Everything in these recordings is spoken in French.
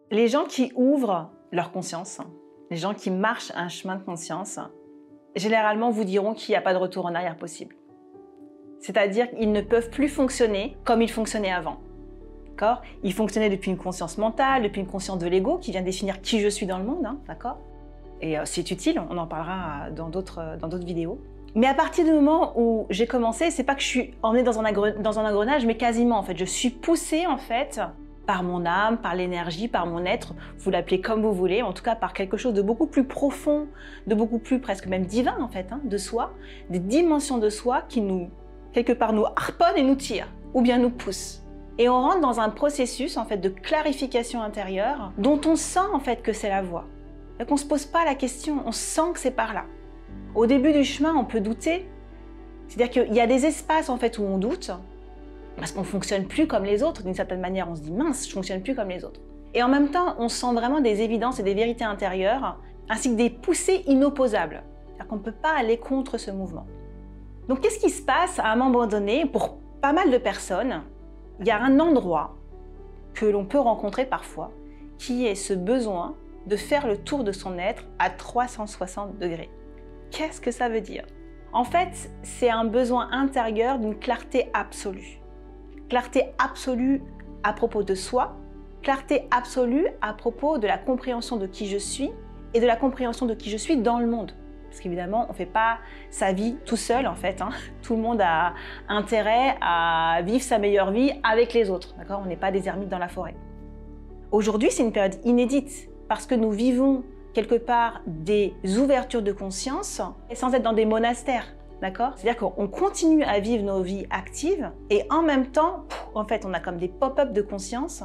Les gens qui ouvrent leur conscience, les gens qui marchent un chemin de conscience, généralement vous diront qu'il n'y a pas de retour en arrière possible. C'est-à-dire qu'ils ne peuvent plus fonctionner comme ils fonctionnaient avant. D'accord ? Ils fonctionnaient depuis une conscience mentale, depuis une conscience de l'ego qui vient définir qui je suis dans le monde, d'accord ? Et c'est utile, on en parlera dans d'autres vidéos. Mais à partir du moment où j'ai commencé, c'est pas que je suis emmenée dans un engrenage, mais quasiment en fait. Je suis poussée en fait par mon âme, par l'énergie, par mon être, vous l'appelez comme vous voulez, en tout cas par quelque chose de beaucoup plus profond, de beaucoup plus presque même divin en fait, de soi, des dimensions de soi qui nous, quelque part, nous harponnent et nous tirent, ou bien nous poussent. Et on rentre dans un processus en fait de clarification intérieure dont on sent en fait que c'est la voie. Donc on ne se pose pas la question, on sent que c'est par là. Au début du chemin, on peut douter. C'est-à-dire qu'il y a des espaces en fait où on doute, parce qu'on ne fonctionne plus comme les autres. D'une certaine manière, on se dit « mince, je ne fonctionne plus comme les autres ». Et en même temps, on sent vraiment des évidences et des vérités intérieures, ainsi que des poussées inopposables. C'est-à-dire qu'on ne peut pas aller contre ce mouvement. Donc qu'est-ce qui se passe à un moment donné pour pas mal de personnes? Il y a un endroit que l'on peut rencontrer parfois, qui est ce besoin de faire le tour de son être à 360 degrés. Qu'est-ce que ça veut dire? En fait, c'est un besoin intérieur d'une clarté absolue. Clarté absolue à propos de soi, clarté absolue à propos de la compréhension de qui je suis et de la compréhension de qui je suis dans le monde. Parce qu'évidemment, on ne fait pas sa vie tout seul en fait. Tout le monde a intérêt à vivre sa meilleure vie avec les autres. D'accord ? On n'est pas des ermites dans la forêt. Aujourd'hui, c'est une période inédite parce que nous vivons quelque part des ouvertures de conscience sans être dans des monastères. D'accord ? C'est-à-dire qu'on continue à vivre nos vies actives et en même temps, en fait, on a comme des pop-up de conscience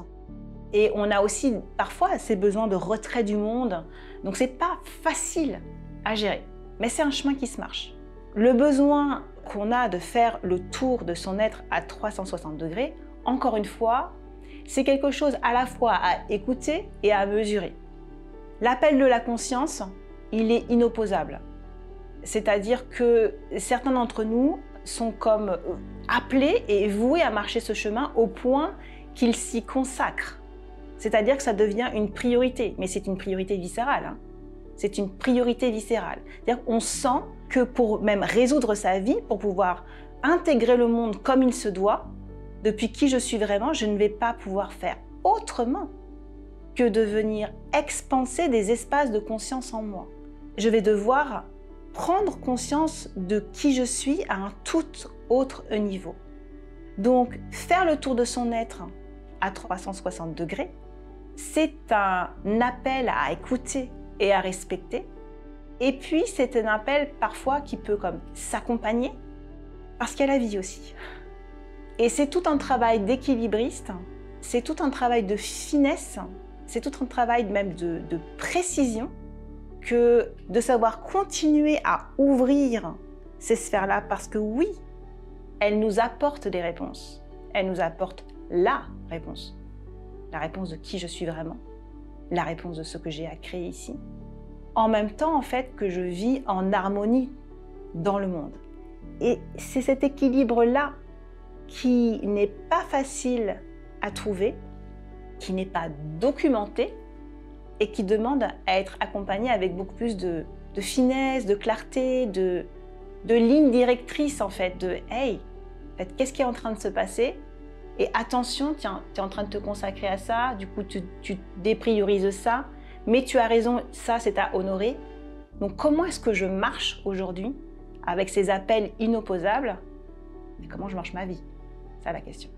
et on a aussi parfois ces besoins de retrait du monde. Donc, c'est pas facile à gérer, mais c'est un chemin qui se marche. Le besoin qu'on a de faire le tour de son être à 360 degrés, encore une fois, c'est quelque chose à la fois à écouter et à mesurer. L'appel de la conscience, il est inopposable. C'est-à-dire que certains d'entre nous sont comme appelés et voués à marcher ce chemin au point qu'ils s'y consacrent. C'est-à-dire que ça devient une priorité, mais c'est une priorité viscérale. C'est une priorité viscérale. C'est-à-dire qu'on sent que pour même résoudre sa vie, pour pouvoir intégrer le monde comme il se doit, depuis qui je suis vraiment, je ne vais pas pouvoir faire autrement que de venir expanser des espaces de conscience en moi. Je vais devoir prendre conscience de qui je suis à un tout autre niveau. Donc, faire le tour de son être à 360 degrés, c'est un appel à écouter et à respecter. Et puis, c'est un appel parfois qui peut comme s'accompagner, parce qu'il y a la vie aussi. Et c'est tout un travail d'équilibriste, c'est tout un travail de finesse, c'est tout un travail même de précision, que de savoir continuer à ouvrir ces sphères-là, parce que oui, elles nous apportent des réponses. Elles nous apportent la réponse de qui je suis vraiment, la réponse de ce que j'ai à créer ici. En même temps, en fait, que je vis en harmonie dans le monde. Et c'est cet équilibre-là qui n'est pas facile à trouver, qui n'est pas documenté et qui demande à être accompagné avec beaucoup plus de finesse, de clarté, de ligne directrice en fait, de « hey, en fait, qu'est-ce qui est en train de se passer ?» Et attention, tiens, tu es en train de te consacrer à ça, du coup tu dépriorises ça, mais tu as raison, ça c'est à honorer. Donc comment est-ce que je marche aujourd'hui avec ces appels inopposables? Mais comment je marche ma vie? C'est ça la question.